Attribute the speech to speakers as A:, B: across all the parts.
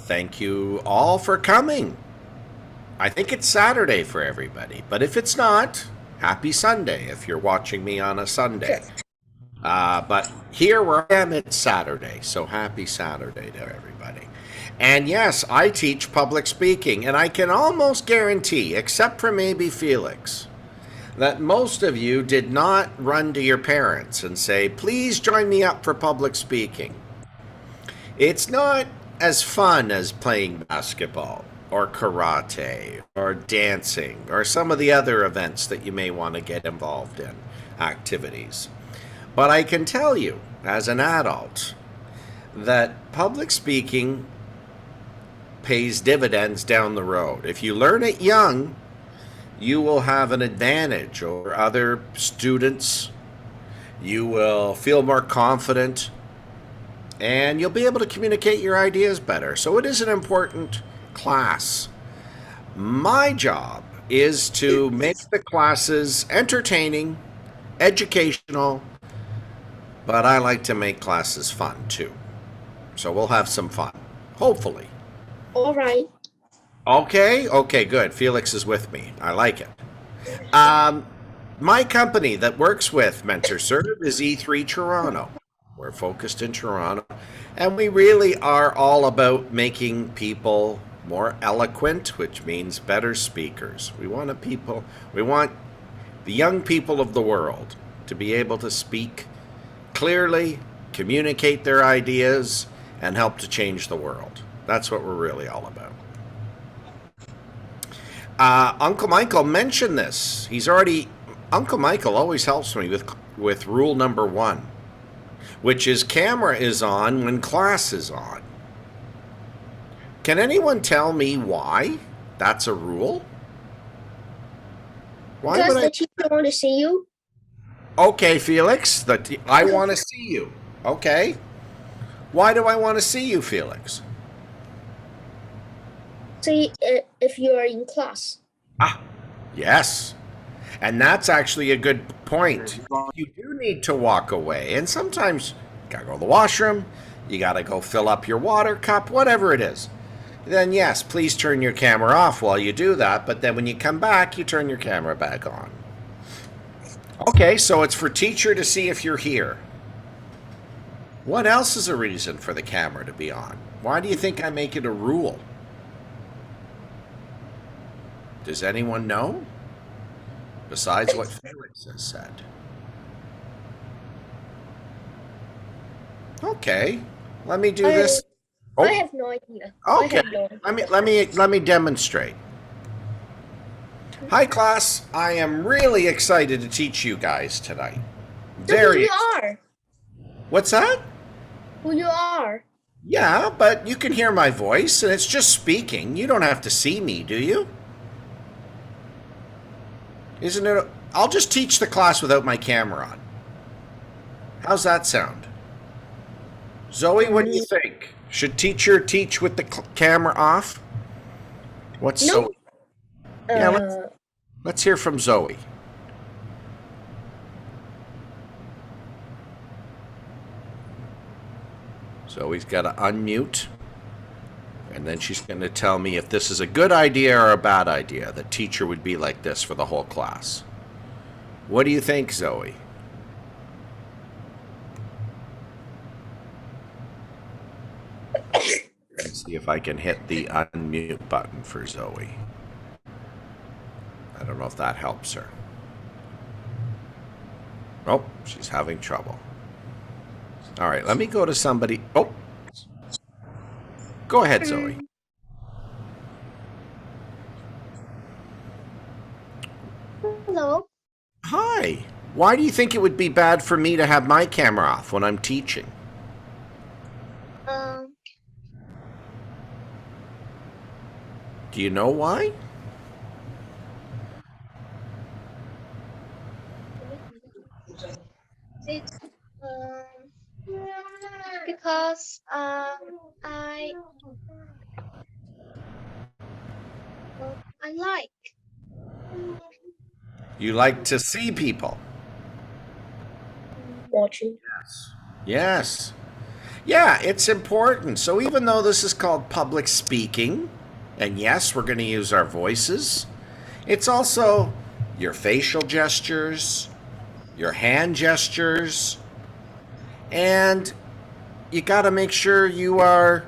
A: Thank you all for coming. I think it's Saturday for everybody, but if it's not, happy Sunday if you're watching me on a Sunday. But here where I am, it's Saturday, so happy Saturday to everybody. And yes, I teach public speaking, and I can almost guarantee, except for maybe Felix, that most of you did not run to your parents and say, please join me up for public speaking. It's not as fun as playing basketball or karate or dancing or some of the other events that you may want to get involved in, activities. But I can tell you, as an adult, that public speaking pays dividends down the road. If you learn it young, you will have an advantage over other students. You will feel more confident, and you'll be able to communicate your ideas better. So it is an important class. My job is to make the classes entertaining, educational, but I like to make classes fun too. So we'll have some fun, hopefully.
B: All right.
A: Okay, good. Felix is with me. I like it. My company that works with MentorServe is E3 Toronto. We're focused in Toronto, and we really are all about making people more eloquent, which means better speakers. We want the young people of the world to be able to speak clearly, communicate their ideas, and help to change the world. That's what we're really all about. Uncle Michael mentioned this. Uncle Michael always helps me with rule number 1. Which is camera is on when class is on. Can anyone tell me why that's a rule? Why
B: because the teacher want to see you.
A: Okay, Felix, I want to see you. Okay. Why do I want to see you, Felix?
B: See if you are in class.
A: Yes. And that's actually a good point. You do need to walk away. And sometimes you gotta go to the washroom, you gotta go fill up your water cup, whatever it is. Then yes, please turn your camera off while you do that. But then when you come back, you turn your camera back on. Okay, so it's for teacher to see if you're here. What else is a reason for the camera to be on? Why do you think I make it a rule? Does anyone know? Besides what Felix has said. Okay, let me do this.
B: I have no idea.
A: Okay, let me demonstrate. Hi class, I am really excited to teach you guys tonight.
B: Who you are?
A: What's that?
B: Who you are?
A: Yeah, but you can hear my voice and it's just speaking. You don't have to see me, do you? Isn't it? I'll just teach the class without my camera on. How's that sound? Zoe, what do you think? Should teacher teach with the camera off? What's
B: No.
A: Zoe? Yeah, let's hear from Zoe. Zoe's got to unmute. And then she's going to tell me if this is a good idea or a bad idea. The teacher would be like this for the whole class. What do you think, Zoe? Let's see if I can hit the unmute button for Zoe. I don't know if that helps her. Oh, she's having trouble. All right, let me go to somebody. Oh. Go ahead, Zoe.
B: Hello.
A: Hi. Why do you think it would be bad for me to have my camera off when I'm teaching? Do you know why?
B: Because I like.
A: You like to see people.
B: Watching.
A: Yes. Yeah, it's important. So even though this is called public speaking, and yes, we're going to use our voices, it's also your facial gestures, your hand gestures, and you got to make sure you are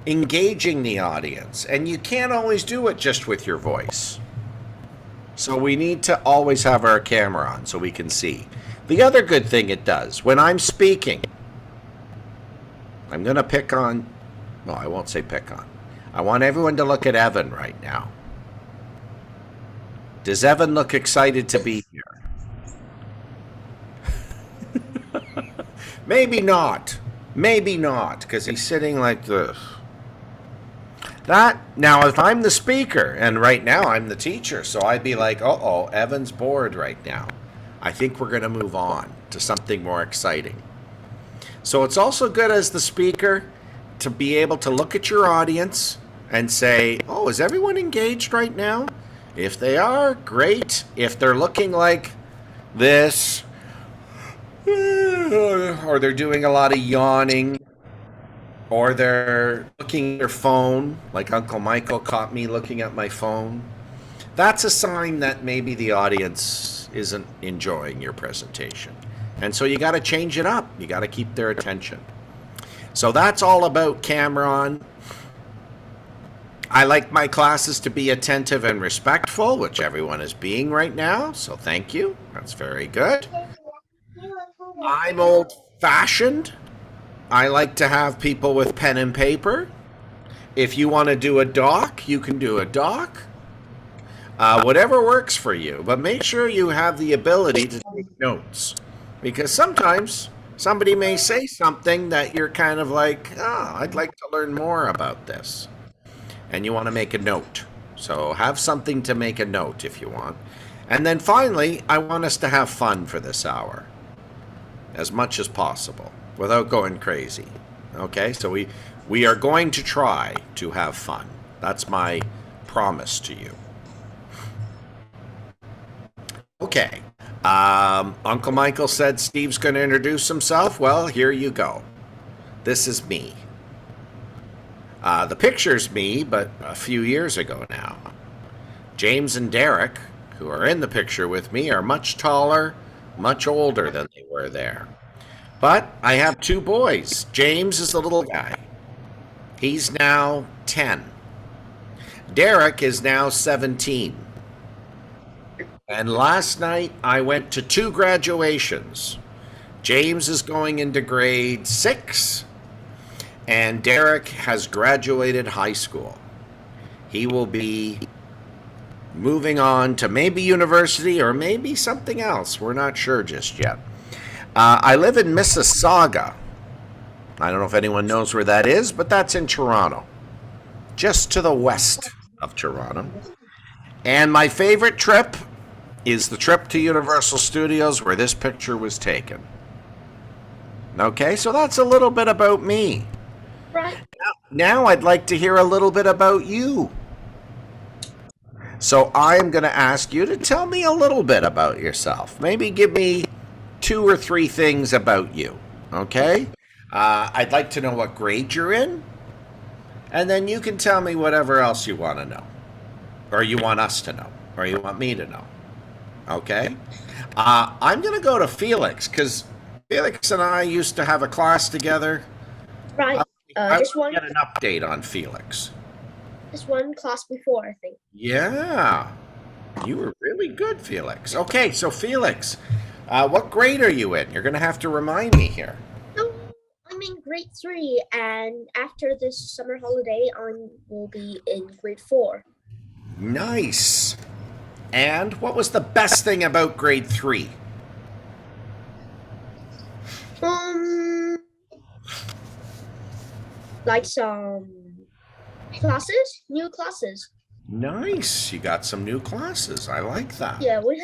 A: engaging the audience. And you can't always do it just with your voice. So we need to always have our camera on so we can see. The other good thing it does, when I'm speaking, I'm going to pick on, well, I won't say pick on. I want everyone to look at Evan right now. Does Evan look excited to be here? Maybe not. Maybe not, because he's sitting like this. Now, if I'm the speaker, and right now I'm the teacher, so I'd be like, uh-oh, Evan's bored right now. I think we're going to move on to something more exciting. So it's also good as the speaker to be able to look at your audience and say, oh, is everyone engaged right now? If they are, great. If they're looking like this, or they're doing a lot of yawning, or they're looking at their phone, like Uncle Michael caught me looking at my phone, that's a sign that maybe the audience isn't enjoying your presentation. And so you got to change it up. You got to keep their attention. So that's all about camera on. I like my classes to be attentive and respectful, which everyone is being right now. So thank you. That's very good. I'm old-fashioned. I like to have people with pen and paper. If you want to do a doc, you can do a doc. Whatever works for you. But make sure you have the ability to take notes. Because sometimes somebody may say something that you're kind of like, oh, I'd like to learn more about this. And you want to make a note. So have something to make a note if you want. And then finally, I want us to have fun for this hour. As much as possible. Without going crazy. Okay, so we are going to try to have fun. That's my promise to you. Okay. Uncle Michael said Steve's going to introduce himself. Well, here you go. This is me. The picture's me, but a few years ago now. James and Derek, who are in the picture with me, are much taller, much older than they were there. But I have two boys. James is the little guy. He's now 10. Derek is now 17. And last night I went to 2 graduations. James is going into grade 6, and Derek has graduated high school. He will be moving on to maybe university or maybe something else. We're not sure just yet. I live in Mississauga. I don't know if anyone knows where that is, but that's in Toronto, just to the west of Toronto. And my favorite trip is the trip to Universal Studios where this picture was taken. Okay, so that's a little bit about me.
B: Right.
A: Now I'd like to hear a little bit about you. So I'm going to ask you to tell me a little bit about yourself. Maybe give me 2 or 3 things about you, okay? I'd like to know what grade you're in, and then you can tell me whatever else you want to know, or you want us to know, or you want me to know, okay? I'm going to go to Felix, because Felix and I used to have a class together.
B: Right.
A: I
B: Just
A: want
B: one.
A: to get an update on Felix.
B: Just one class before, I think.
A: Yeah, you were really good, Felix. Okay, so Felix, what grade are you in? You're going to have to remind me here.
B: I'm in grade 3, and after this summer holiday, I will be in grade 4.
A: Nice. And what was the best thing about grade 3?
B: Like some classes, new classes.
A: Nice. You got some new classes. I like that.
B: Yeah, we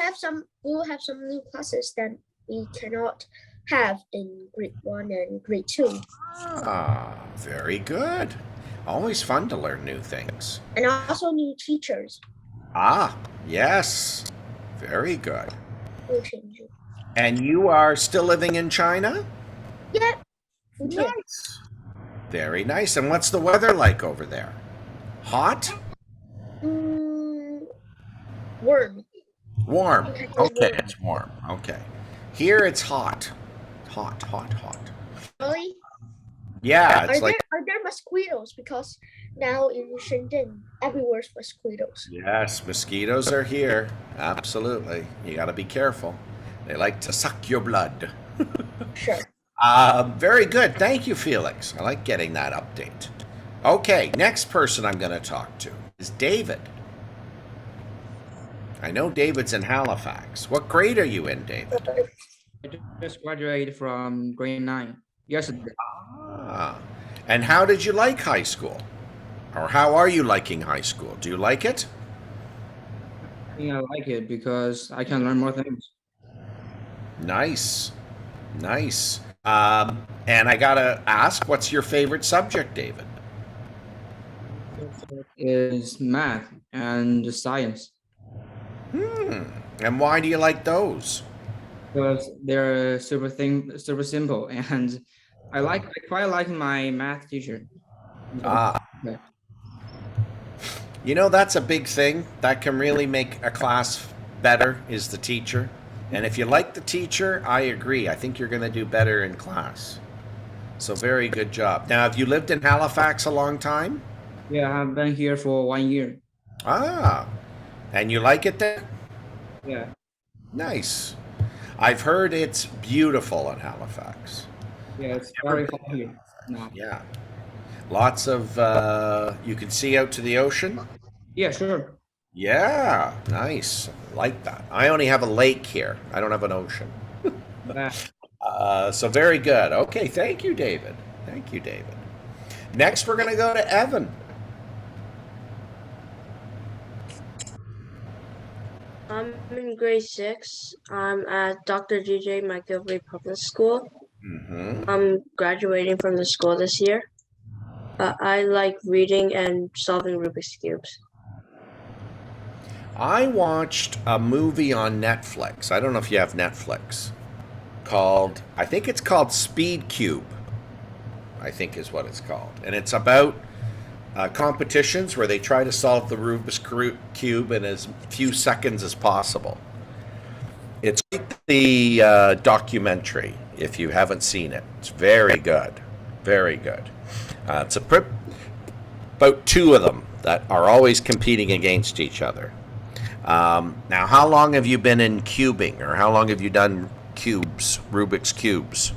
B: will have some new classes that we cannot have in grade 1 and grade 2.
A: Ah, very good. Always fun to learn new things.
B: And also new teachers.
A: Ah, yes. Very good.
B: We'll change it.
A: And you are still living in China?
B: Yeah.
A: Nice. Very nice. And what's the weather like over there? Hot?
B: Warm.
A: Warm. Okay, it's warm. Okay. Here it's hot. Hot.
B: Really?
A: Yeah, it's
B: are there mosquitoes? Because now in Shenzhen, everywhere's mosquitoes.
A: Yes, mosquitoes are here. Absolutely. You got to be careful. They like to suck your blood.
B: Sure.
A: Very good. Thank you, Felix. I like getting that update. Okay, next person I'm going to talk to is David. I know David's in Halifax. What grade are you in, David?
C: I just graduated from grade 9 yesterday.
A: And how did you like high school? Or how are you liking high school? Do you like it?
C: I think I like it because I can learn more things.
A: Nice. And I gotta ask, what's your favorite subject, David?
C: Is math and science.
A: And why do you like those?
C: Because they're super simple, and I quite like my math teacher.
A: Okay. You know, that's a big thing that can really make a class better, is the teacher. And if you like the teacher, I agree. I think you're going to do better in class. So very good job. Now, have you lived in Halifax a long time?
C: Yeah, I've been here for 1 year.
A: And you like it there?
C: Yeah.
A: Nice. I've heard it's beautiful in Halifax.
C: Yeah, it's very hot here now.
A: Yeah. Lots of, you can see out to the ocean?
C: Yeah, sure.
A: Yeah, nice. Like that. I only have a lake here. I don't have an ocean. So very good. Okay, thank you, David. Next, we're going to go to Evan.
D: I'm in grade 6. I'm at Dr. G.J. McGilvery Public School. I'm graduating from the school this year. I like reading and solving Rubik's Cubes.
A: I watched a movie on Netflix. I don't know if you have Netflix. I think it's called Speed Cube. I think is what it's called. And it's about competitions where they try to solve the Rubik's Cube in as few seconds as possible. It's like the documentary, if you haven't seen it. It's very good. It's about two of them that are always competing against each other. Now, how long have you been in cubing, or how long have you done Rubik's Cubes?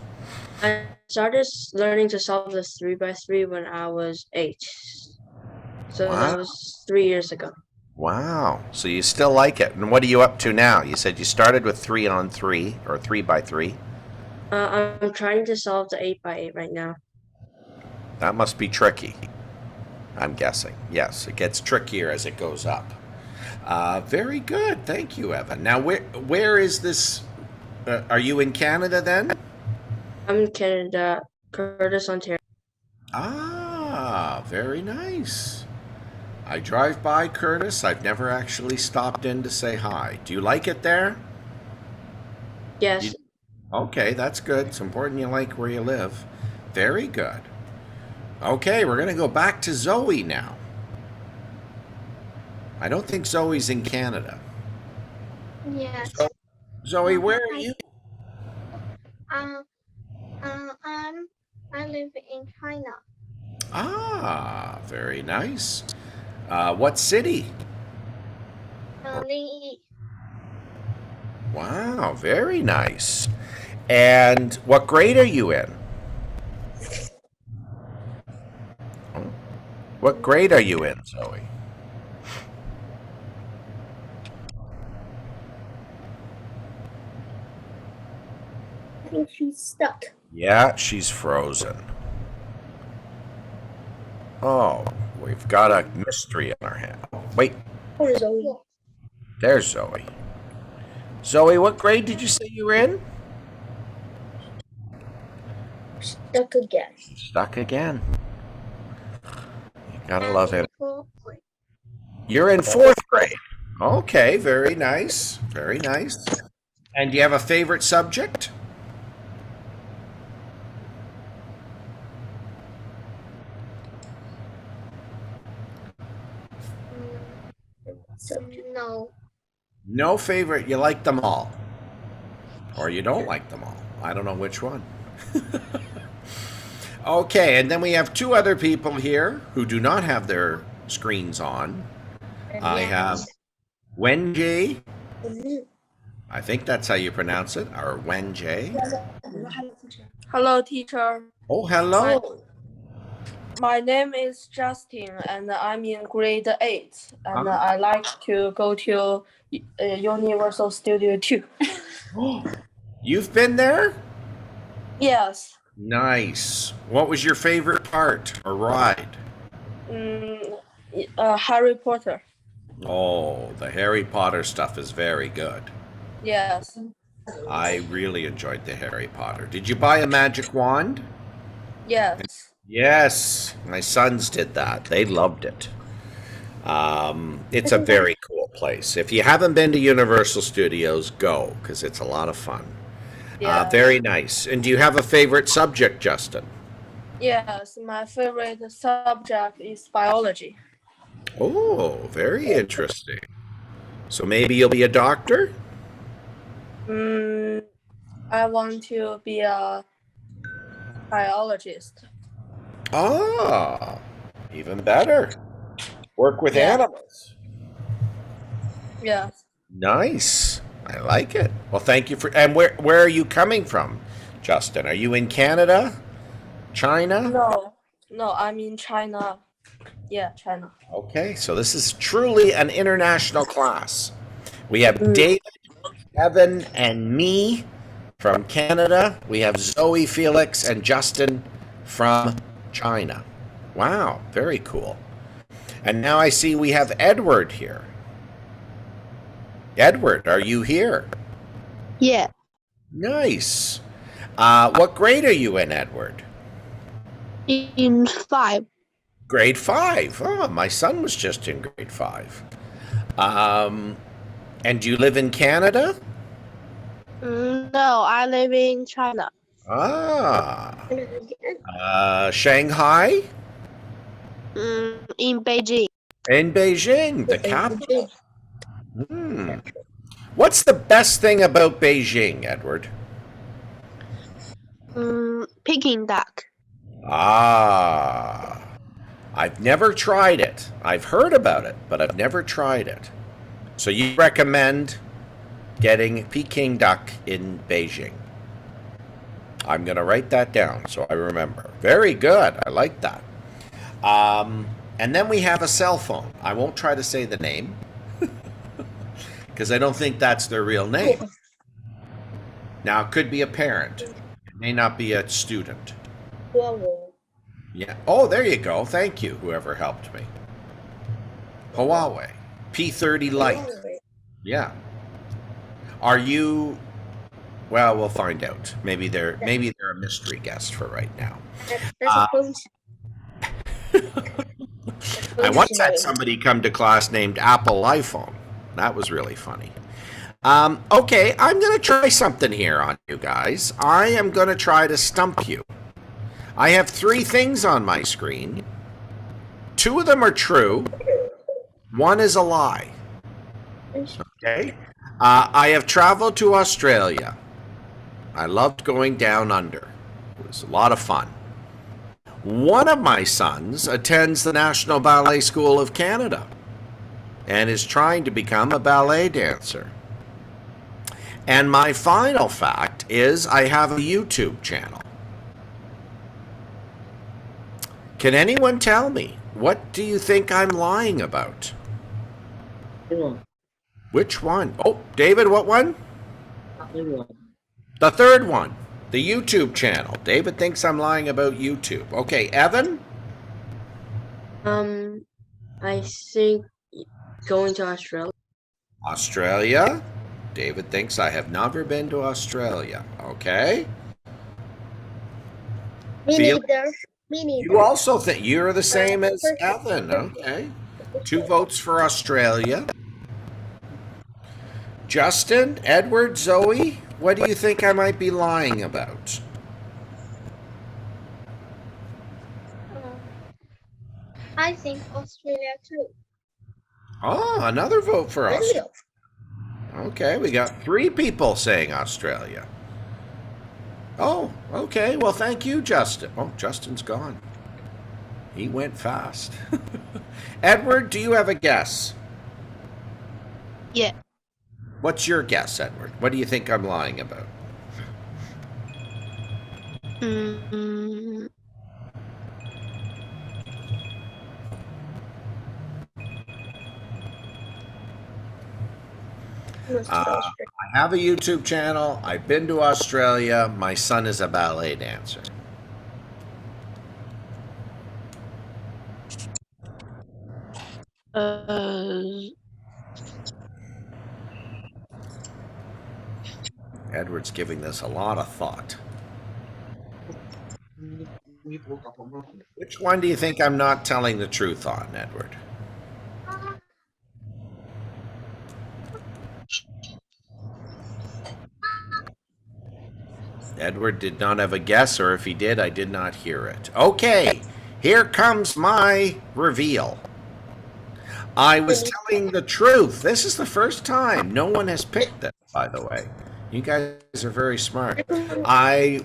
D: I started learning to solve the 3x3 when I was 8. So that was 3 years ago.
A: Wow. So you still like it. And what are you up to now? You said you started with 3-on-3 or 3x3.
D: I'm trying to solve the 8x8 right now.
A: That must be tricky, I'm guessing. Yes, it gets trickier as it goes up. Very good. Thank you, Evan. Now, where is this? Are you in Canada then?
D: I'm in Canada, Curtis, Ontario.
A: Very nice. I drive by Curtis. I've never actually stopped in to say hi. Do you like it there?
D: Yes.
A: Okay, that's good. It's important you like where you live. Very good. Okay, we're going to go back to Zoe now. I don't think Zoe's in Canada.
B: Yes.
A: Zoe, where are you?
B: I live in China.
A: Very nice. What city?
B: Linyi.
A: Wow, very nice. And what grade are you in? What grade are you in, Zoe?
B: I think she's stuck.
A: Yeah, she's frozen. Oh, we've got a mystery in our hand. Wait,
B: Poor Zoe.
A: there's Zoe. Zoe, what grade did you say you were in?
B: Stuck again.
A: Stuck again. You gotta love it. You're in 4th grade. Okay, very nice. Very nice. And do you have a favorite subject? No favorite. You like them all. Or you don't like them all. I don't know which one. Okay, and then we have two other people here who do not have their screens on. I have Wenjie. I think that's how you pronounce it, or Wenjie.
E: Hello, teacher.
A: Oh, hello.
E: My name is Justin, and I'm in grade 8, and I like to go to Universal Studio 2.
A: You've been there?
E: Yes.
A: Nice. What was your favorite part or ride?
E: Harry Potter.
A: Oh, the Harry Potter stuff is very good.
E: Yes.
A: I really enjoyed the Harry Potter. Did you buy a magic wand?
E: Yes.
A: Yes, my sons did that. They loved it. It's a very cool place. If you haven't been to Universal Studios, go, because it's a lot of fun.
E: Yeah.
A: Very nice. And do you have a favorite subject, Justin?
E: Yes, my favorite subject is biology.
A: Oh, very interesting. So maybe you'll be a doctor?
E: I want to be a biologist.
A: Ah, even better. Work with animals.
E: Yes.
A: Nice. I like it. Well, thank you for. And where are you coming from, Justin? Are you in Canada? China?
E: No, I'm in China. Yeah, China.
A: Okay, so this is truly an international class. We have David, Evan, and me from Canada. We have Zoe, Felix, and Justin from China. Wow, very cool. And now I see we have Edward here. Edward, are you here?
B: Yeah.
A: Nice. What grade are you in, Edward?
B: In 5.
A: Grade 5. Oh, my son was just in grade 5. And do you live in Canada?
B: No, I live in China.
A: Shanghai?
B: In Beijing.
A: In Beijing, the capital. What's the best thing about Beijing, Edward?
B: Peking duck.
A: I've never tried it. I've heard about it, but I've never tried it. So you recommend getting Peking duck in Beijing? I'm going to write that down so I remember. Very good. I like that. And then we have a cell phone. I won't try to say the name because I don't think that's their real name. Now, it could be a parent. It may not be a student. Yeah. Oh, there you go. Thank you, whoever helped me. Huawei. P30 Lite. Yeah. Are you... Well, we'll find out. Maybe they're a mystery guest for right now. I once had somebody come to class named Apple iPhone. That was really funny. Okay, I'm going to try something here on you guys. I am going to try to stump you. I have 3 things on my screen. 2 of them are true. 1 is a lie. Okay? I have traveled to Australia. I loved going down under. It was a lot of fun. One of my sons attends the National Ballet School of Canada and is trying to become a ballet dancer. And my final fact is I have a YouTube channel. Can anyone tell me, what do you think I'm lying about? Which one? Oh, David, what one? The third one, the YouTube channel. David thinks I'm lying about YouTube. Okay, Evan?
D: I think going to Australia.
A: Australia? David thinks I have never been to Australia. Okay.
B: Me
A: Felix?
B: neither. Me neither.
A: You also think you're the same as Evan. Okay. 2 votes for Australia. Justin, Edward, Zoe, what do you think I might be lying about?
B: I think Australia too.
A: Oh, another vote for Australia. Okay, we got 3 people saying Australia. Oh, okay. Well, thank you, Justin. Oh, Justin's gone. He went fast. Edward, do you have a guess?
F: Yeah.
A: What's your guess, Edward? What do you think I'm lying about? I have a YouTube channel. I've been to Australia. My son is a ballet dancer. Edward's giving this a lot of thought. Which one do you think I'm not telling the truth on, Edward? Edward did not have a guess, or if he did, I did not hear it. Okay, here comes my reveal. I was telling the truth. This is the first time. No one has picked this, by the way. You guys are very smart. I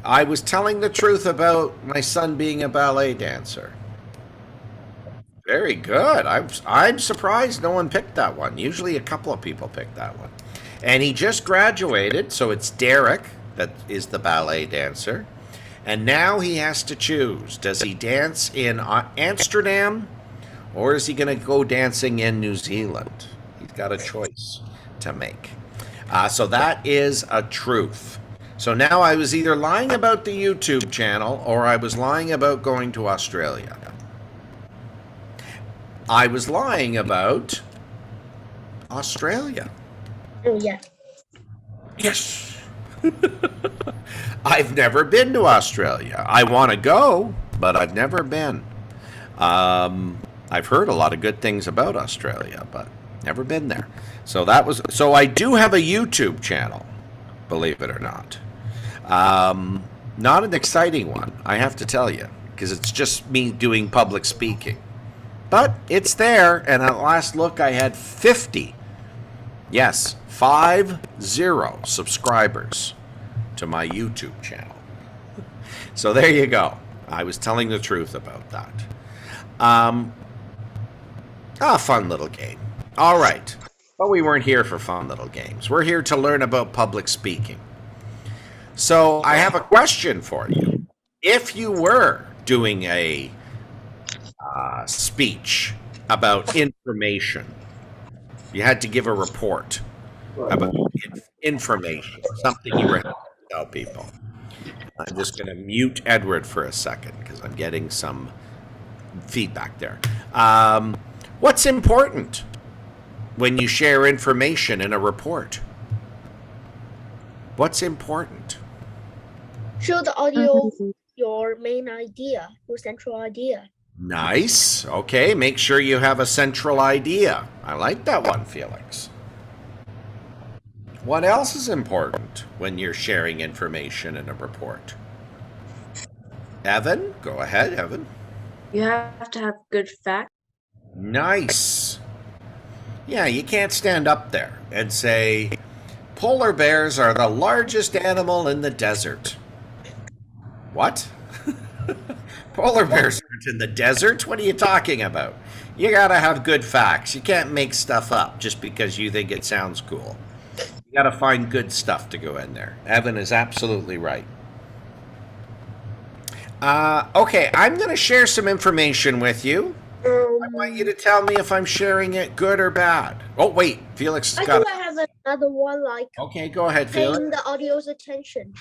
A: was telling the truth about my son being a ballet dancer. Very good. I'm surprised no one picked that one. Usually a couple of people pick that one. And he just graduated, so it's Derek that is the ballet dancer. And now he has to choose. Does he dance in Amsterdam, or is he going to go dancing in New Zealand? He's got a choice to make. So that is a truth. So now I was either lying about the YouTube channel, or I was lying about going to Australia. I was lying about Australia.
B: Oh, yeah.
A: Yes. I've never been to Australia. I want to go, but I've never been. I've heard a lot of good things about Australia, but never been there. So I do have a YouTube channel, believe it or not. Not an exciting one, I have to tell you, because it's just me doing public speaking. But it's there, and at last look, I had 50. Yes, 50 subscribers to my YouTube channel. So there you go. I was telling the truth about that. Fun little game. All right. But we weren't here for fun little games. We're here to learn about public speaking. So I have a question for you. If you were doing a speech about information, you had to give a report about information, something you were to tell people. I'm just going to mute Edward for a second because I'm getting some feedback there. What's important when you share information in a report? What's important?
B: Show the audio your main idea, your central idea.
A: Nice. Okay, make sure you have a central idea. I like that one, Felix. What else is important when you're sharing information in a report? Evan, go ahead, Evan.
D: You have to have good facts.
A: Nice. Yeah, you can't stand up there and say, polar bears are the largest animal in the desert. What? Polar bears aren't in the desert? What are you talking about? You gotta have good facts. You can't make stuff up just because you think it sounds cool. You gotta find good stuff to go in there. Evan is absolutely right. Okay, I'm gonna share some information with you. I want you to tell me if I'm sharing it good or bad. Oh, wait, Felix has got it.
B: I have another one, like
A: Okay, go ahead,
B: paying
A: Felix.
B: the audio's attention.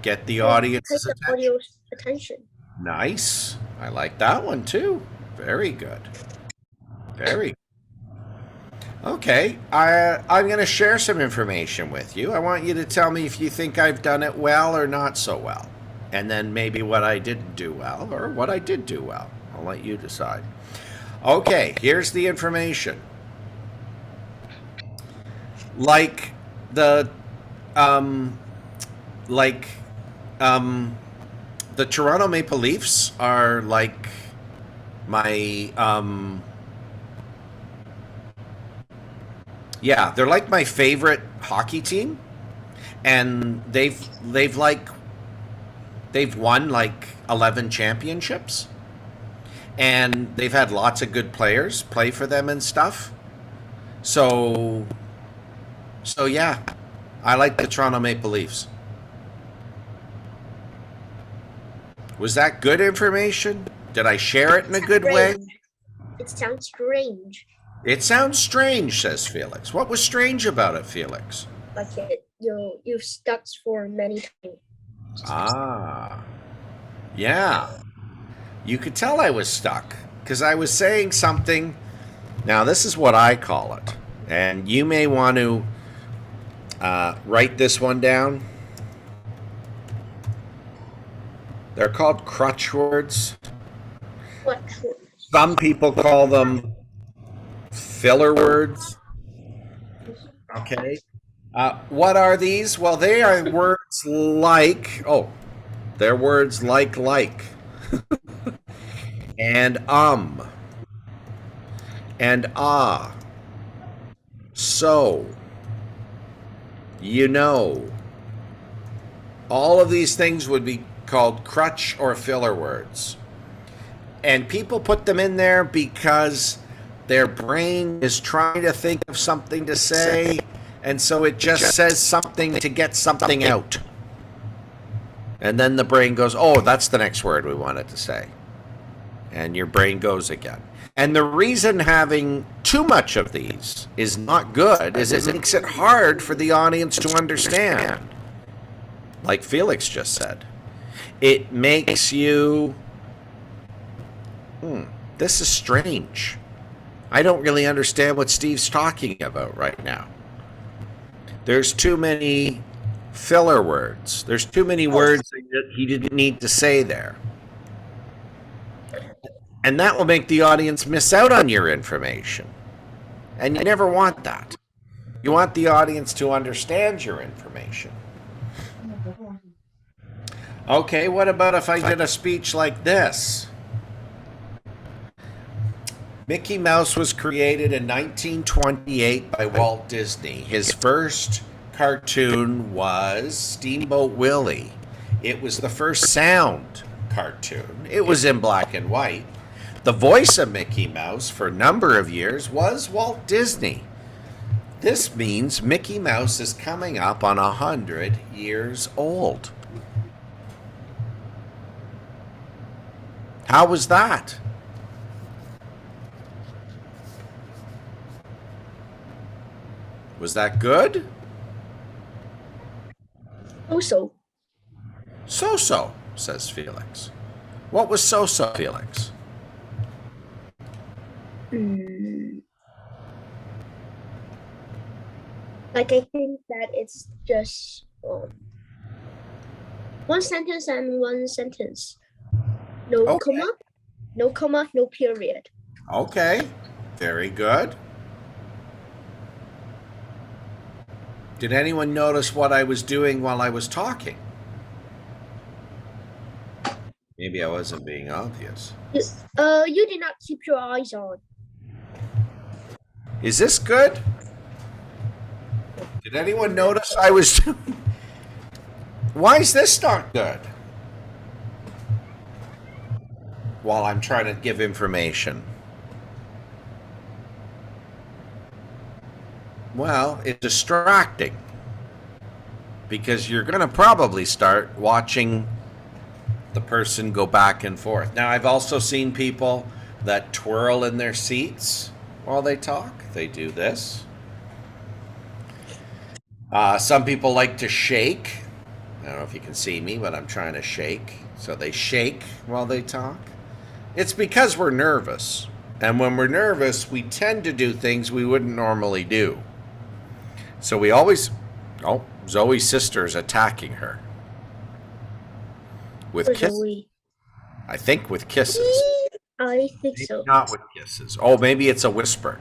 A: Get the audience's
B: Take the
A: attention.
B: audio's attention.
A: Nice. I like that one too. Very good. Very good. Okay, I'm going to share some information with you. I want you to tell me if you think I've done it well or not so well. And then maybe what I didn't do well or what I did do well. I'll let you decide. Okay, here's the information. Like the Toronto Maple Leafs are like my Yeah, they're like my favorite hockey team, and they've won like 11 championships, and they've had lots of good players play for them and stuff. So yeah, I like the Toronto Maple Leafs. Was that good information? Did I share it in a good way?
B: It sounds strange.
A: It sounds strange, says Felix. What was strange about it, Felix?
B: Like you've stuck for many times.
A: Ah, yeah. You could tell I was stuck because I was saying something. Now, this is what I call it. And you may want to write this one down. They're called crutch words.
B: What?
A: Some people call them filler words. Okay. What are these? Well, they are words like, they're words like, and and so, you know. All of these things would be called crutch or filler words. And people put them in there because their brain is trying to think of something to say, and so it just says something to get something out. And then the brain goes, oh, that's the next word we wanted to say. And your brain goes again. And the reason having too much of these is not good is it makes it hard for the audience to understand. Like Felix just said. It makes you, this is strange. I don't really understand what Steve's talking about right now. There's too many filler words. There's too many words that he didn't need to say there. And that will make the audience miss out on your information. And you never want that. You want the audience to understand your information. Okay, what about if I did a speech like this? Mickey Mouse was created in 1928 by Walt Disney. His first cartoon was Steamboat Willie. It was the first sound cartoon. It was in black and white. The voice of Mickey Mouse for a number of years was Walt Disney. This means Mickey Mouse is coming up on 100 years old. How was that? Was that good?
B: So-so.
A: So-so, says Felix. What was so-so, Felix?
B: Like, I think that it's just one sentence and one sentence. No comma, no period.
A: Okay, very good. Did anyone notice what I was doing while I was talking? Maybe I wasn't being obvious.
B: You did not keep your eyes on.
A: Is this good? Did anyone notice I was doing? Why is this not good? While I'm trying to give information. Well, it's distracting because you're going to probably start watching the person go back and forth. Now, I've also seen people that twirl in their seats while they talk. They do this. Some people like to shake. I don't know if you can see me, but I'm trying to shake. So they shake while they talk. It's because we're nervous. And when we're nervous, we tend to do things we wouldn't normally do. So we always, Zoe's sister is attacking her. With kisses. I think with kisses.
B: I think
A: Maybe
B: so.
A: not with kisses. Oh, maybe it's a whisper.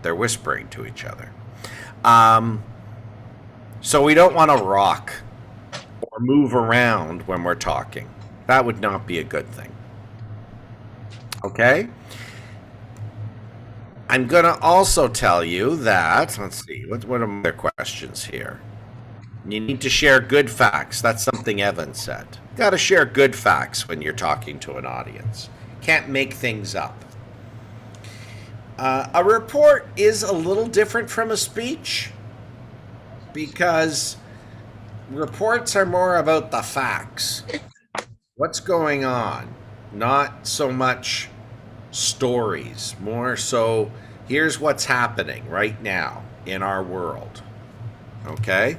A: They're whispering to each other. So we don't want to rock or move around when we're talking. That would not be a good thing. Okay? I'm going to also tell you that, let's see, what are my questions here? You need to share good facts. That's something Evan said. Got to share good facts when you're talking to an audience. Can't make things up. A report is a little different from a speech because reports are more about the facts. What's going on? Not so much stories, more so here's what's happening right now in our world. Okay?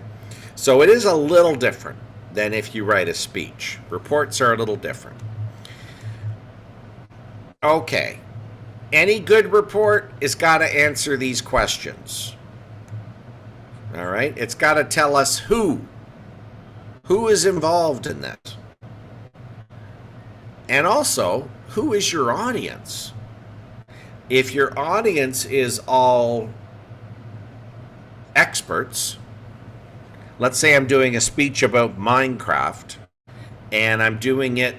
A: So it is a little different than if you write a speech. Reports are a little different. Okay. Any good report has got to answer these questions. All right? It's got to tell us who is involved in this. And also, who is your audience? If your audience is all experts, let's say I'm doing a speech about Minecraft, and I'm doing it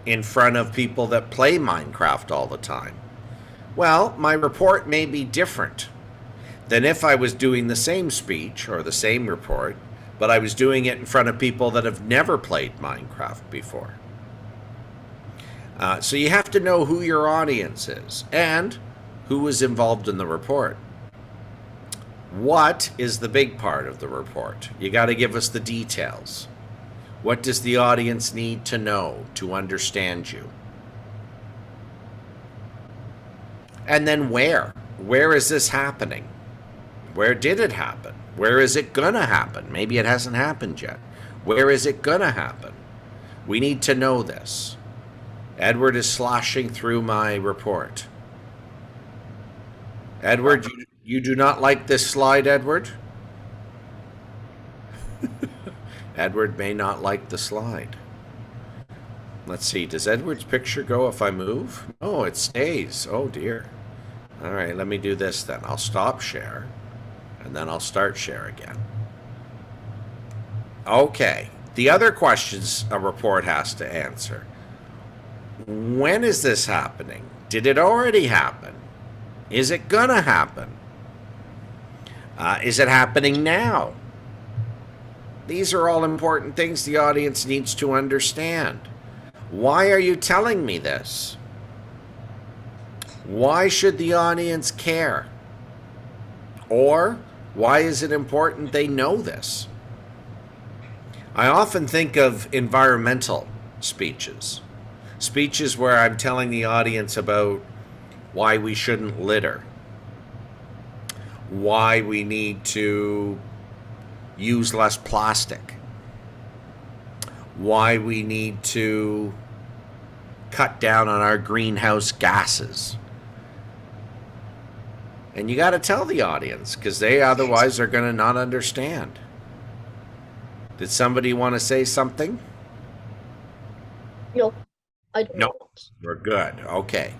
A: in front of people that play Minecraft all the time. Well, my report may be different than if I was doing the same speech or the same report, but I was doing it in front of people that have never played Minecraft before. So you have to know who your audience is and who is involved in the report. What is the big part of the report? You got to give us the details. What does the audience need to know to understand you? And then where? Where is this happening? Where did it happen? Where is it gonna happen? Maybe it hasn't happened yet. Where is it gonna happen? We need to know this. Edward is sloshing through my report. Edward, you do not like this slide, Edward? Edward may not like the slide. Let's see, does Edward's picture go if I move? Oh, it stays. Oh dear. All right, let me do this then. I'll stop share, and then I'll start share again. Okay, the other questions a report has to answer. When is this happening? Did it already happen? Is it gonna happen? Is it happening now? These are all important things the audience needs to understand. Why are you telling me this? Why should the audience care? Or why is it important they know this? I often think of environmental speeches. Speeches where I'm telling the audience about why we shouldn't litter, why we need to use less plastic, why we need to cut down on our greenhouse gases. And you got to tell the audience because they otherwise are going to not understand. Did somebody want to say something?
B: No, I don't.
A: No, we're good. Okay.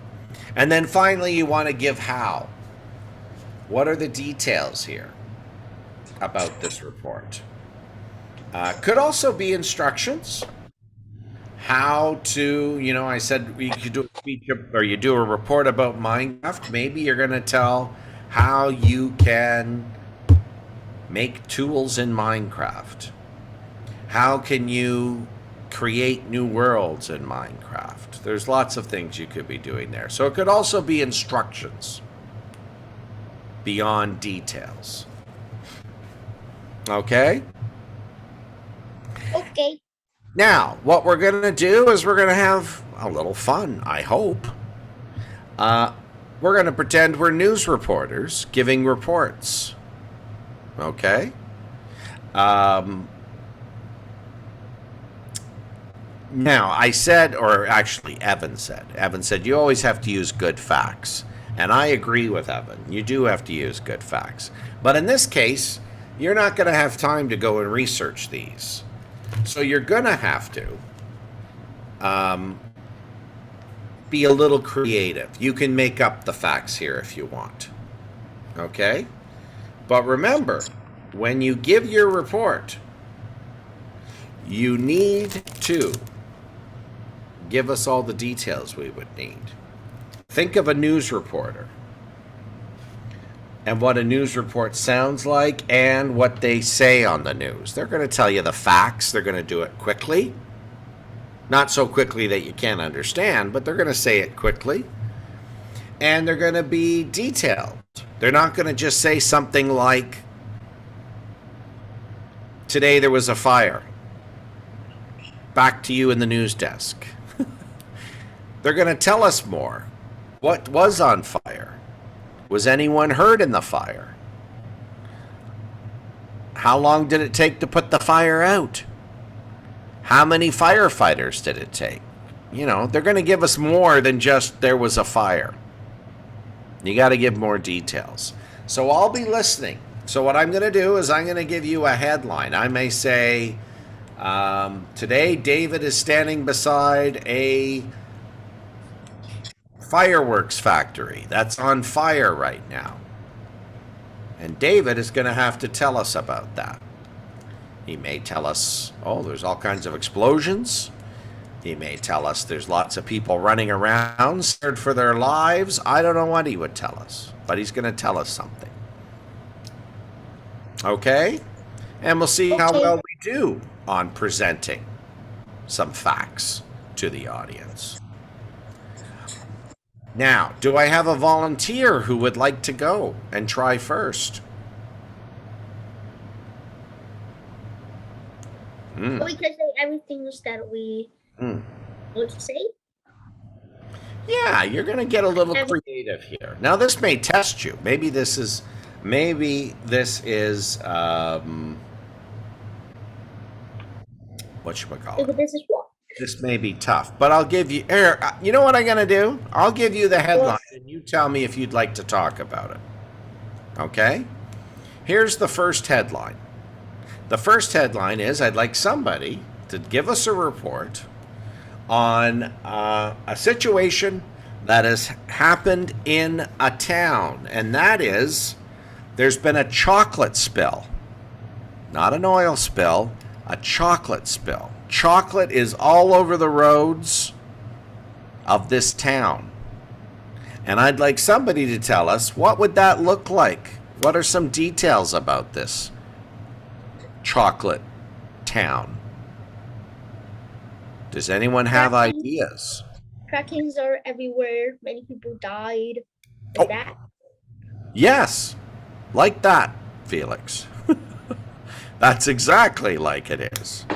A: And then finally, you want to give how. What are the details here about this report? Could also be instructions. How to, I said you could do a speech or you do a report about Minecraft. Maybe you're going to tell how you can make tools in Minecraft. How can you create new worlds in Minecraft? There's lots of things you could be doing there. So it could also be instructions beyond details. Okay?
B: Okay.
A: Now, what we're going to do is we're going to have a little fun, I hope. We're going to pretend we're news reporters giving reports. Okay? Now, I said, or actually Evan said, you always have to use good facts. And I agree with Evan. You do have to use good facts. But in this case, you're not going to have time to go and research these. So you're going to have to be a little creative. You can make up the facts here if you want. Okay? But remember, when you give your report, you need to give us all the details we would need. Think of a news reporter. and what a news report sounds like and what they say on the news. They're going to tell you the facts. They're going to do it quickly. Not so quickly that you can't understand, but they're going to say it quickly. And they're going to be detailed. They're not going to just say something like, today there was a fire. Back to you in the news desk. They're going to tell us more. What was on fire? Was anyone hurt in the fire? How long did it take to put the fire out? How many firefighters did it take? You know, they're going to give us more than just there was a fire. You got to give more details. So I'll be listening. So what I'm going to do is I'm going to give you a headline. I may say, today David is standing beside a fireworks factory that's on fire right now. And David is going to have to tell us about that. He may tell us, oh, there's all kinds of explosions. He may tell us there's lots of people running around, scared for their lives. I don't know what he would tell us, but he's going to tell us something. Okay? And we'll see how well we do on presenting some facts to the audience. Now, do I have a volunteer who would like to go and try first?
B: We can say everything that we want to say.
A: Yeah, you're going to get a little creative here. Now, this may test you. Maybe this is whatchamacallit?
B: This is what?
A: This may be tough, but I'll give you, you know what I'm going to do? I'll give you the headline and you tell me if you'd like to talk about it. Okay? Here's the first headline. The first headline is, I'd like somebody to give us a report on a situation that has happened in a town, and that is, there's been a chocolate spill. Not an oil spill, a chocolate spill. Chocolate is all over the roads of this town. And I'd like somebody to tell us, what would that look like? What are some details about this chocolate town? Does anyone have ideas?
B: Crackings are everywhere. Many people died. Like that.
A: Yes, like that, Felix. That's exactly like it is.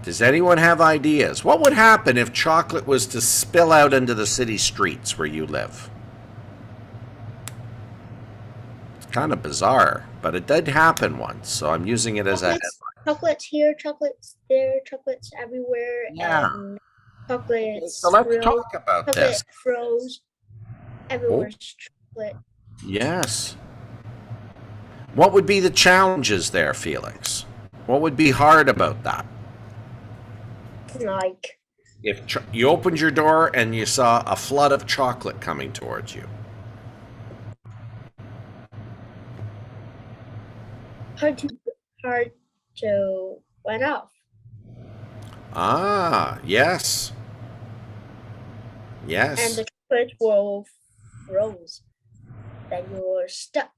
A: Does anyone have ideas? What would happen if chocolate was to spill out into the city streets where you live? It's kind of bizarre, but it did happen once, so I'm using it as a headline.
B: Chocolates here, chocolates there, chocolates everywhere.
A: Yeah.
B: And chocolates.
A: So let's talk about this.
B: Froze. Everywhere's chocolate.
A: Yes. What would be the challenges there, Felix? What would be hard about that?
B: Like,
A: If you opened your door and you saw a flood of chocolate coming towards you.
B: hard to wet off.
A: Ah, yes. Yes.
B: And the chocolate will froze. Then you're stuck.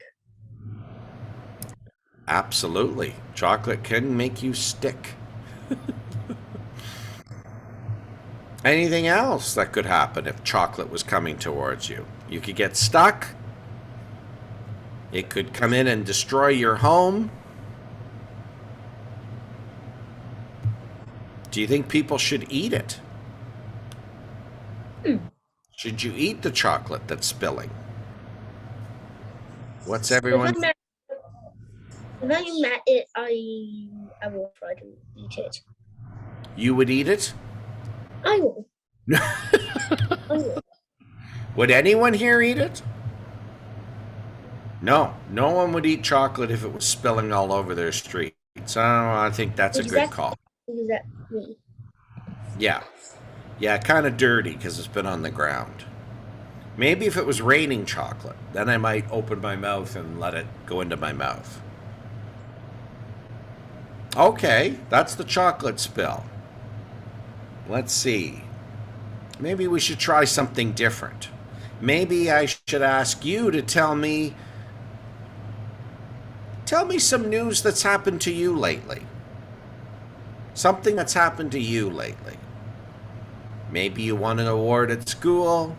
A: Absolutely. Chocolate can make you stick. Anything else that could happen if chocolate was coming towards you? You could get stuck. It could come in and destroy your home. Do you think people should eat it? Should you eat the chocolate that's spilling? What's everyone?
B: If I met it, I will try to eat it.
A: You would eat it?
B: I will. I will.
A: Would anyone here eat it? No, no one would eat chocolate if it was spilling all over their streets. Oh, I think that's a good call.
B: Exactly.
A: Yeah. Yeah, kind of dirty because it's been on the ground. Maybe if it was raining chocolate, then I might open my mouth and let it go into my mouth. Okay, that's the chocolate spill. Let's see. Maybe we should try something different. Maybe I should ask you to tell me some news that's happened to you lately. Something that's happened to you lately. Maybe you won an award at school.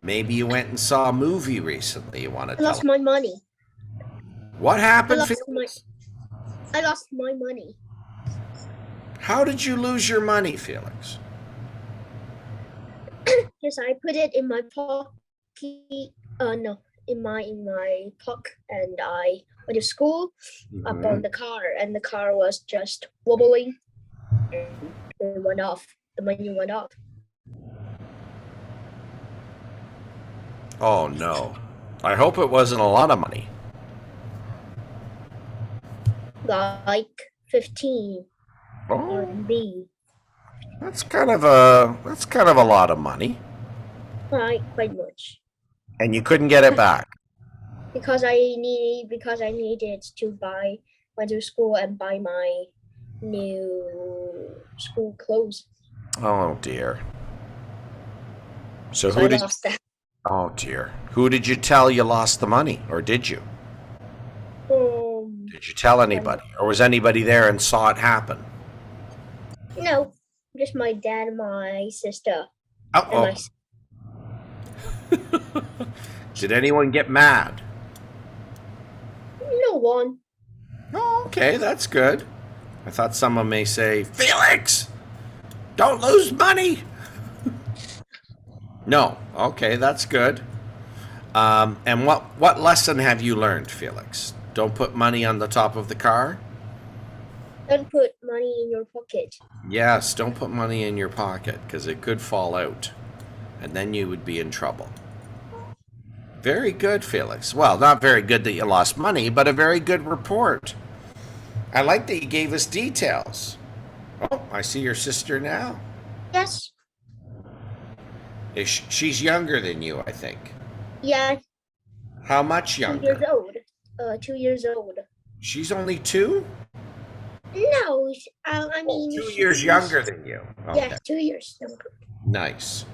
A: Maybe you went and saw a movie recently. You want to
B: I
A: tell
B: lost my money.
A: What happened?
B: I lost my money.
A: How did you lose your money, Felix?
B: Yes, I put it in my pocket. No, in my pocket, and I went to school up on the car, and the car was just wobbling, and it went off. The money went off.
A: Oh no. I hope it wasn't a lot of money.
B: Like 15
A: Oh,
B: RMB.
A: that's kind of a lot of money.
B: Quite much.
A: And you couldn't get it back.
B: Because I needed to went to school and buy my new school clothes.
A: Oh dear. So
B: So
A: who
B: I
A: did
B: lost that.
A: Oh dear. Who did you tell you lost the money, or did you? Did you tell anybody, or was anybody there and saw it happen?
B: No, just my dad and my sister.
A: Uh-oh. Did anyone get mad?
B: No one.
A: Oh, okay, that's good. I thought someone may say, Felix, don't lose money. No, okay, that's good. And what lesson have you learned, Felix? Don't put money on the top of the car?
B: Don't put money in your pocket.
A: Yes, don't put money in your pocket, because it could fall out, and then you would be in trouble. Very good, Felix. Well, not very good that you lost money, but a very good report. I like that you gave us details. Oh, I see your sister now.
B: Yes.
A: She's younger than you, I think.
B: Yeah.
A: How much
B: 2
A: younger?
B: years old. 2 years old.
A: She's only 2?
B: No, I mean.
A: 2 years younger than you. Okay.
B: Yeah, 2 years younger.
A: Nice.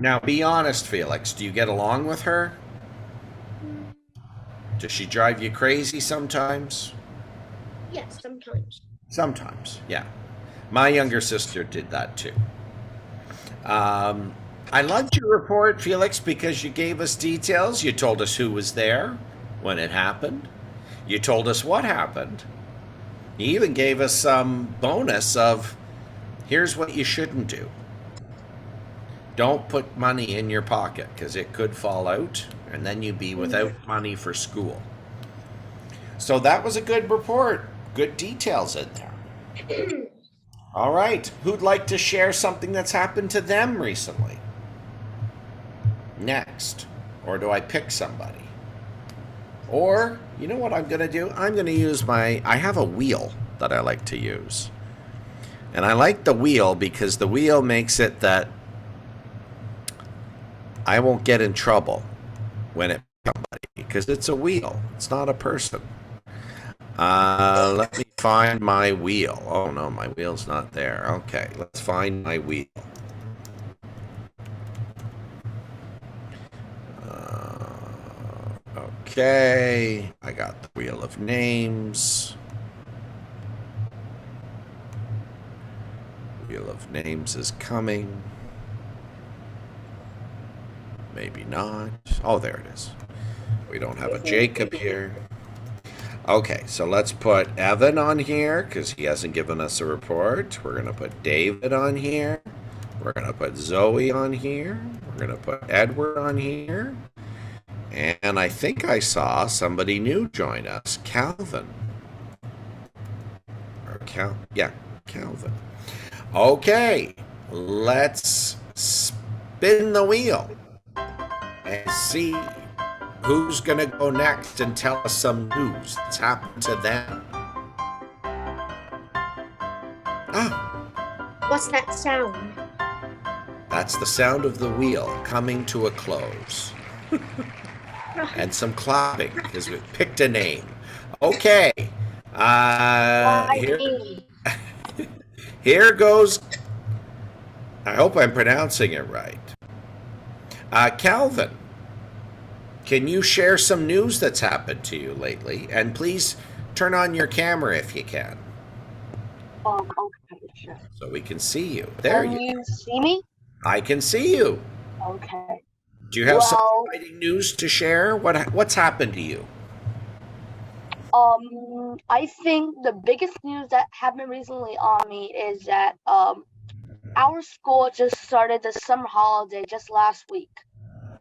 A: Now, be honest, Felix. Do you get along with her? Does she drive you crazy sometimes?
B: Yes, sometimes.
A: Sometimes, yeah. My younger sister did that too. I loved your report, Felix, because you gave us details. You told us who was there when it happened. You told us what happened. You even gave us some bonus of, here's what you shouldn't do. Don't put money in your pocket, because it could fall out, and then you'd be without money for school. So that was a good report. Good details in there. All right. Who'd like to share something that's happened to them recently? Next. Or do I pick somebody? Or, you know what I'm going to do? I'm going to use I have a wheel that I like to use. And I like the wheel because the wheel makes it that I won't get in trouble when it picks somebody, because it's a wheel. It's not a person. Let me find my wheel. Oh no, my wheel's not there. Okay, let's find my wheel. Okay, I got the wheel of names. Wheel of names is coming. Maybe not. Oh, there it is. We don't have a Jacob here. Okay, so let's put Evan on here because he hasn't given us a report. We're going to put David on here. We're going to put Zoe on here. We're going to put Edward on here. And I think I saw somebody new join us, Calvin. Or Calvin. Okay, let's spin the wheel and see who's going to go next and tell us some news that's happened to them. Ah.
B: What's that sound?
A: That's the sound of the wheel coming to a close. And some clapping because we picked a name. Okay. Here goes. I hope I'm pronouncing it right. Calvin, can you share some news that's happened to you lately? And please turn on your camera if you can.
G: Okay, sure.
A: So we can see you. There
G: Can
A: you
G: you see me?
A: I can see you.
G: Okay.
A: Do you have some
G: Well-
A: exciting news to share? What's happened to you?
G: I think the biggest news that happened recently on me is that our school just started the summer holiday just last week.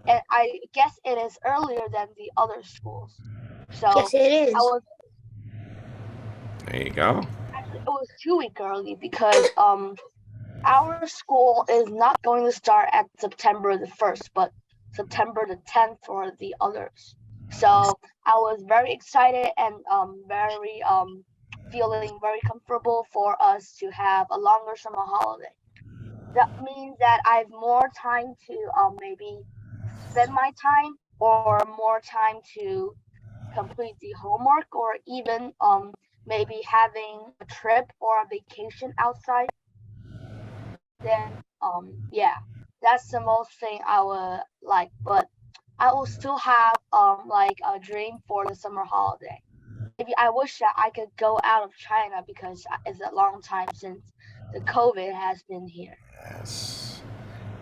G: And I guess it is earlier than the other schools. So
B: Yes, it is.
A: There you go.
G: Actually, it was 2 weeks early because our school is not going to start at September the 1st, but September the 10th for the others. So I was very excited and very feeling very comfortable for us to have a longer summer holiday. That means that I have more time to maybe spend my time or more time to complete the homework or even maybe having a trip or a vacation outside. Then yeah, that's the most thing I would like, but I will still have like a dream for the summer holiday. Maybe I wish that I could go out of China because it's a long time since the COVID has been here.
A: Yes.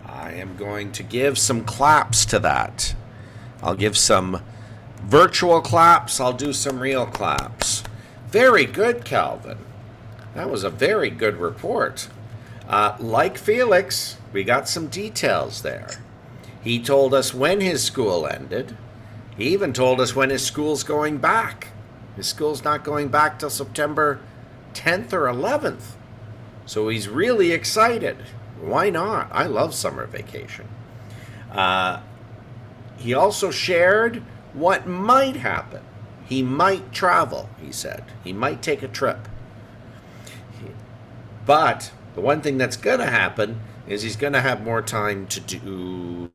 A: I am going to give some claps to that. I'll give some virtual claps. I'll do some real claps. Very good, Calvin. That was a very good report. Like Felix, we got some details there. He told us when his school ended. He even told us when his school's going back. His school's not going back till September 10th or 11th. So he's really excited. Why not? I love summer vacation. He also shared what might happen. He might travel, he said. He might take a trip. But the one thing that's going to happen is he's going to have more time to do,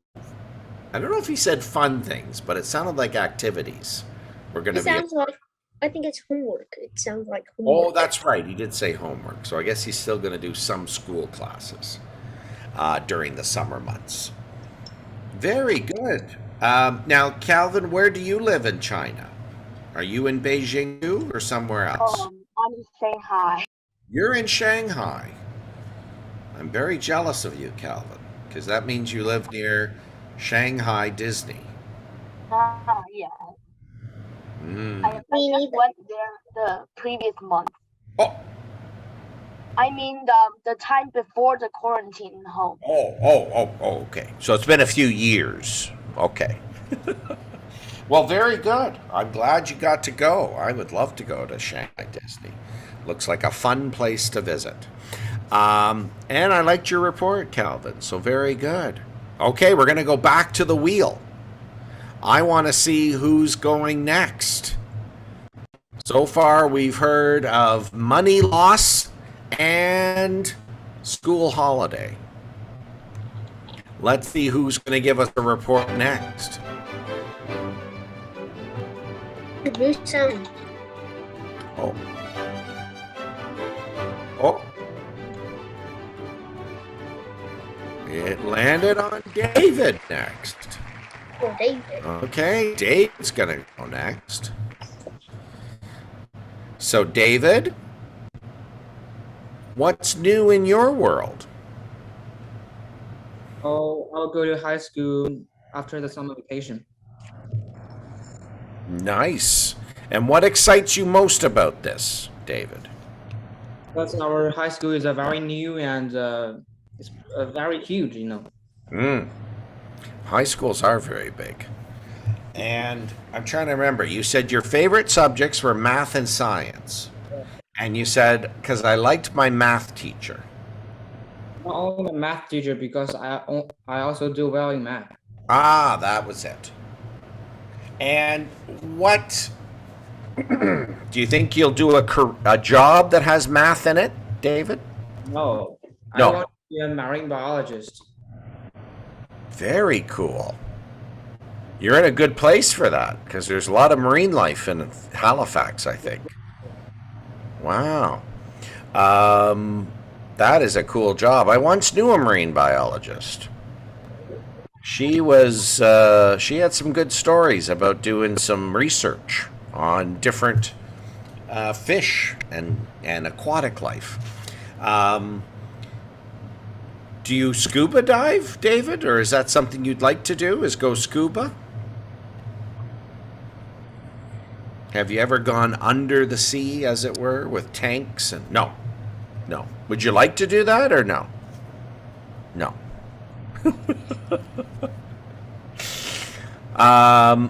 A: I don't know if he said fun things, but it sounded like activities. We're going to
B: It
A: be.
B: sounds like, I think it's homework. It sounds like homework.
A: Oh, that's right. He did say homework. So I guess he's still going to do some school classes during the summer months. Very good. Now, Calvin, where do you live in China? Are you in Beijing too or somewhere else?
G: I'm in Shanghai.
A: You're in Shanghai. I'm very jealous of you, Calvin, because that means you live near Shanghai Disney.
G: Yeah. I just went there the previous month.
A: Oh.
G: I mean the time before the quarantine home.
A: Oh, okay. So it's been a few years. Okay. Well, very good. I'm glad you got to go. I would love to go to Shanghai Disney. Looks like a fun place to visit. And I liked your report, Calvin. So very good. Okay, we're going to go back to the wheel. I want to see who's going next. So far, we've heard of money loss and school holiday. Let's see who's going to give us a report next.
B: The blue sound.
A: Oh. It landed on David next.
B: Oh, David.
A: Okay, David's going to go next. So, David, what's new in your world?
C: Oh, I'll go to high school after the summer vacation.
A: Nice. And what excites you most about this, David?
C: Because our high school is a very new and it's very huge, you know.
A: High schools are very big. And I'm trying to remember, you said your favorite subjects were math and science. And you said, because I liked my math teacher.
C: Not only a math teacher, because I also do well in math.
A: Ah, that was it. And what do you think you'll do a job that has math in it, David?
C: No, I
A: No.
C: want to be a marine biologist.
A: Very cool. You're in a good place for that because there's a lot of marine life in Halifax, I think. Wow. That is a cool job. I once knew a marine biologist. She had some good stories about doing some research on different fish and aquatic life. Do you scuba dive, David, or is that something you'd like to do, is go scuba? Have you ever gone under the sea, as it were, with tanks? And no. Would you like to do that or no? No.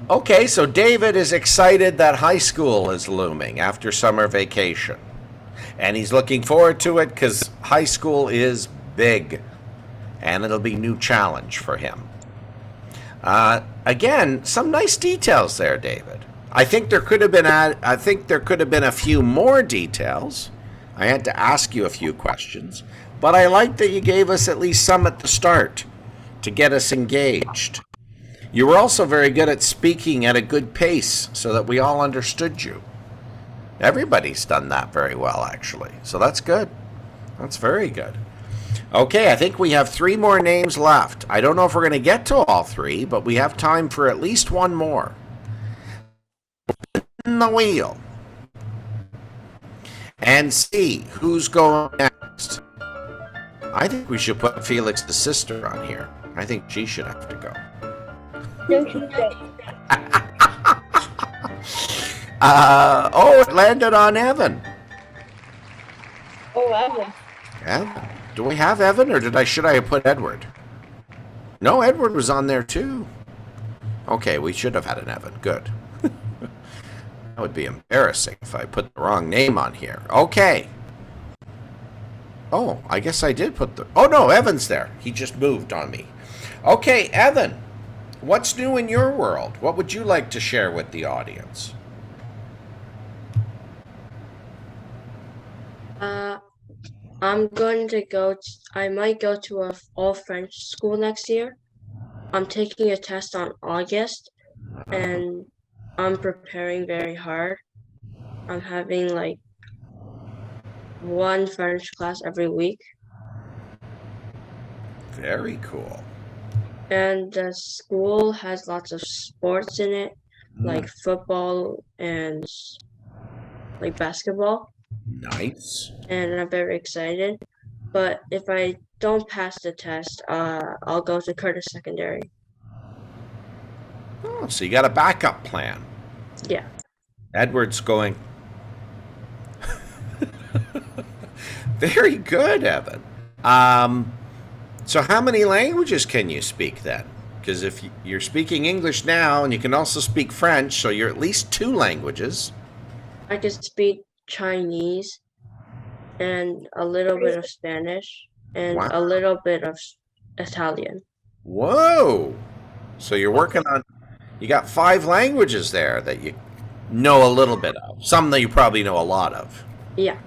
A: Okay, so David is excited that high school is looming after summer vacation. And he's looking forward to it because high school is big. And it'll be a new challenge for him. Again, some nice details there, David. I think there could have been a few more details. I had to ask you a few questions, but I like that you gave us at least some at the start to get us engaged. You were also very good at speaking at a good pace so that we all understood you. Everybody's done that very well, actually. So that's good. That's very good. Okay, I think we have 3 more names left. I don't know if we're going to get to all 3, but we have time for at least one more. In the wheel. And see who's going next. I think we should put Felix's sister on here. I think she should have to go. It landed on Evan.
E: Oh, Evan.
A: Evan. Do we have Evan, or should I have put Edward? No, Edward was on there too. Okay, we should have had an Evan. Good. That would be embarrassing if I put the wrong name on here. Okay. Oh, I guess I did put oh no, Evan's there. He just moved on me. Okay, Evan, what's new in your world? What would you like to share with the audience?
D: I might go to an all French school next year. I'm taking a test on August, and I'm preparing very hard. I'm having like 1 French class every week.
A: Very cool.
D: And the school has lots of sports in it, like football and like basketball.
A: Nice.
D: And I'm very excited. But if I don't pass the test, I'll go to Curtis Secondary.
A: Oh, so you got a backup plan.
D: Yeah.
A: Edward's going. Very good, Evan. So how many languages can you speak then? Because if you're speaking English now and you can also speak French, so you're at least 2 languages.
D: I can speak Chinese and a little bit of Spanish and
A: Wow.
D: a little bit of Italian.
A: Whoa! So you're working on, you got 5 languages there that you know a little bit of. Some that you probably know a lot of.
D: Yeah.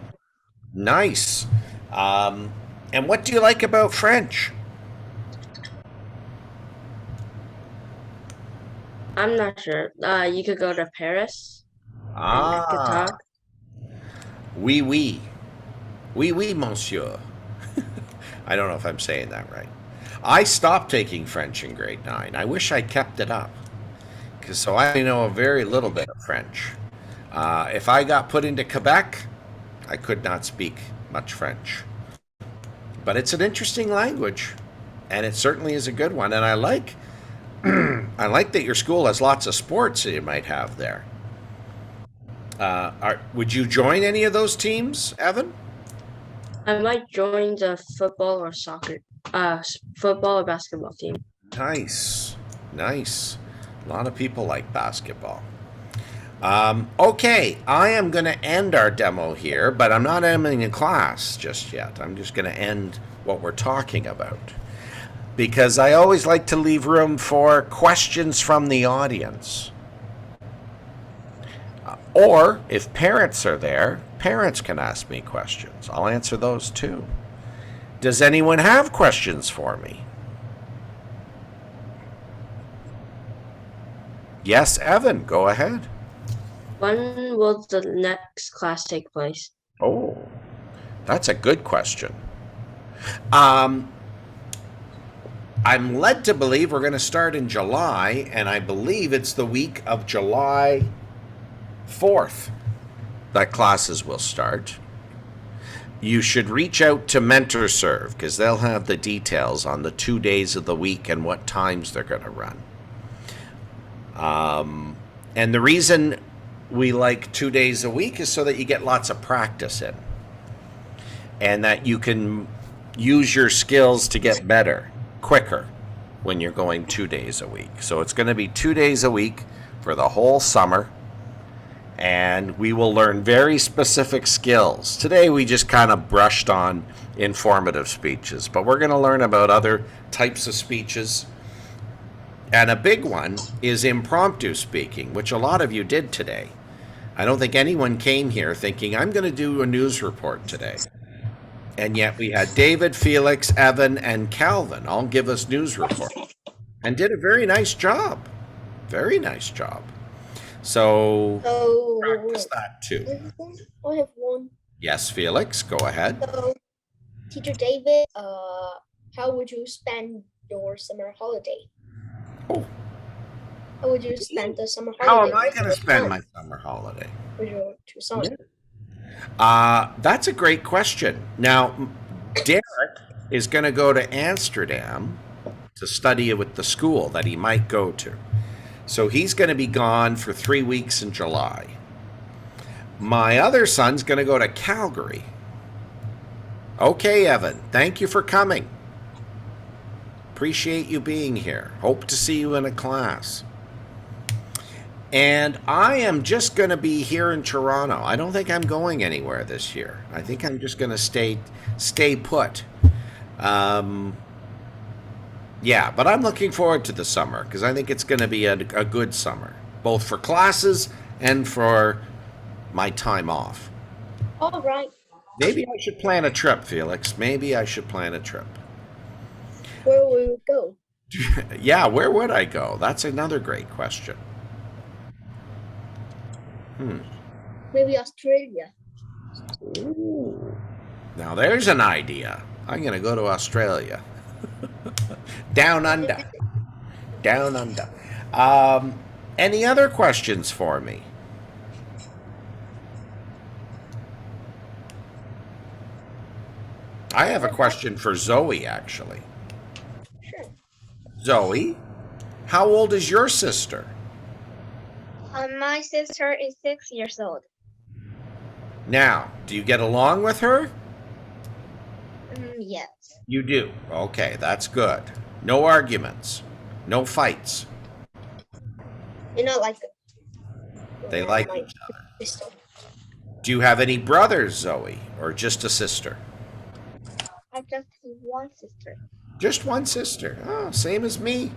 A: Nice. And what do you like about French?
D: I'm not sure. You could go to Paris. And you could talk.
A: Oui, oui. Oui, oui, monsieur. I don't know if I'm saying that right. I stopped taking French in grade 9. I wish I kept it up. So I know a very little bit of French. If I got put into Quebec, I could not speak much French. But it's an interesting language, and it certainly is a good one. And I like that your school has lots of sports that you might have there. Would you join any of those teams, Evan?
D: I might join the football or basketball team.
A: Nice. A lot of people like basketball. Okay, I am going to end our demo here, but I'm not ending the class just yet. I'm just going to end what we're talking about, because I always like to leave room for questions from the audience. Or if parents are there, parents can ask me questions. I'll answer those too. Does anyone have questions for me? Yes, Evan, go ahead.
D: When will the next class take place?
A: Oh, that's a good question. I'm led to believe we're going to start in July, and I believe it's the week of July 4th that classes will start. You should reach out to MentorServe because they'll have the details on the 2 days of the week and what times they're going to run. And the reason we like 2 days a week is so that you get lots of practice in and that you can use your skills to get better quicker when you're going 2 days a week. So it's going to be 2 days a week for the whole summer, and we will learn very specific skills. Today we just kind of brushed on informative speeches, but we're going to learn about other types of speeches. And a big one is impromptu speaking, which a lot of you did today. I don't think anyone came here thinking, I'm going to do a news report today. And yet we had David, Felix, Evan, and Calvin all give us news reports and did a very nice job. Very nice job. So practice that too.
B: I have one.
A: Yes, Felix, go ahead.
B: So, Teacher David, how would you spend your summer holiday?
A: Oh.
B: How would you spend the summer
A: How
B: holiday?
A: am I going to spend my summer holiday?
B: With your two sons?
A: That's a great question. Now, Derek is going to go to Amsterdam to study with the school that he might go to. So he's going to be gone for 3 weeks in July. My other son's going to go to Calgary. Okay, Evan, thank you for coming. Appreciate you being here. Hope to see you in a class. And I am just going to be here in Toronto. I don't think I'm going anywhere this year. I think I'm just going to stay put. Yeah, but I'm looking forward to the summer because I think it's going to be a good summer, both for classes and for my time off.
B: All right.
A: Maybe I should plan a trip, Felix. Maybe I should plan a trip.
B: Where will you go?
A: Yeah, where would I go? That's another great question.
B: Maybe Australia.
A: Ooh. Now there's an idea. I'm going to go to Australia. Down under. Down under. Any other questions for me? I have a question for Zoe, actually.
B: Sure.
A: Zoe, how old is your sister?
H: My sister is 6 years old.
A: Now, do you get along with her?
H: Yes.
A: You do. Okay, that's good. No arguments. No fights.
B: You're not like
A: They like
B: my
A: each other.
B: sister.
A: Do you have any brothers, Zoe, or just a sister?
H: I just have one sister.
A: Just one sister. Oh, same as me.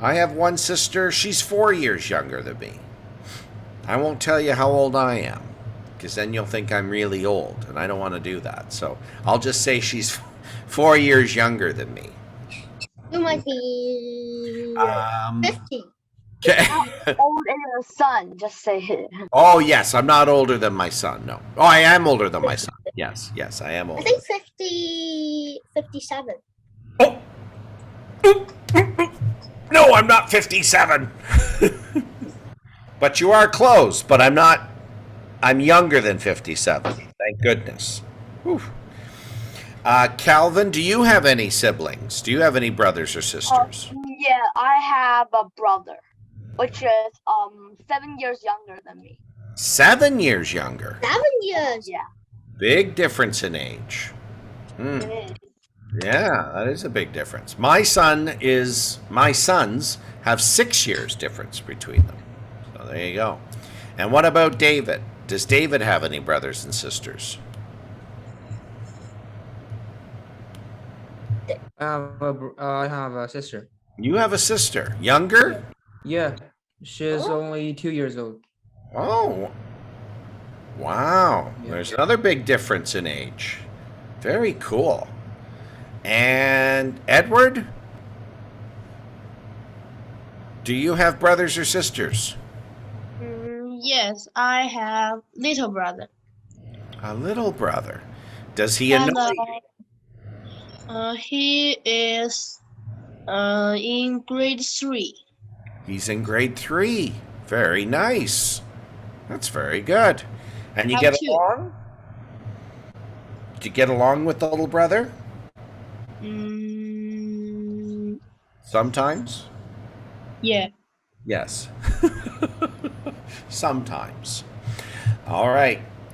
A: I have one sister. She's 4 years younger than me. I won't tell you how old I am, because then you'll think I'm really old, and I don't want to do that. So I'll just say she's 4 years younger than me.
B: You might be 50.
A: Okay.
G: Older than your son, just say it.
A: Oh, yes, I'm not older than my son, no. Oh, I am older than my son. Yes, I am
B: I
A: older.
B: think 57.
A: Oh! No, I'm not 57. But you are close, but I'm not. I'm younger than 57. Thank goodness. Whew. Calvin, do you have any siblings? Do you have any brothers or sisters?
G: Yeah, I have a brother, which is 7 years younger than me.
A: 7 years younger.
B: 7 years.
G: Yeah.
A: Big difference in age.
G: It is.
A: Yeah, that is a big difference. My sons have 6 years difference between them. So there you go. And what about David? Does David have any brothers and sisters?
C: I have a sister.
A: You have a sister. Younger?
C: Yeah, she's only 2 years old.
A: Oh. Wow.
C: Yeah.
A: There's another big difference in age. Very cool. And Edward? Do you have brothers or sisters?
F: Yes, I have little brother.
A: A little brother. Does he annoy
F: And
A: you?
F: he is In grade 3.
A: He's in grade 3. Very nice. That's very good. And you
F: How
A: get
F: to?
A: along? Do you get along with the little brother? Sometimes?
F: Yeah.
A: Yes. Sometimes. All right.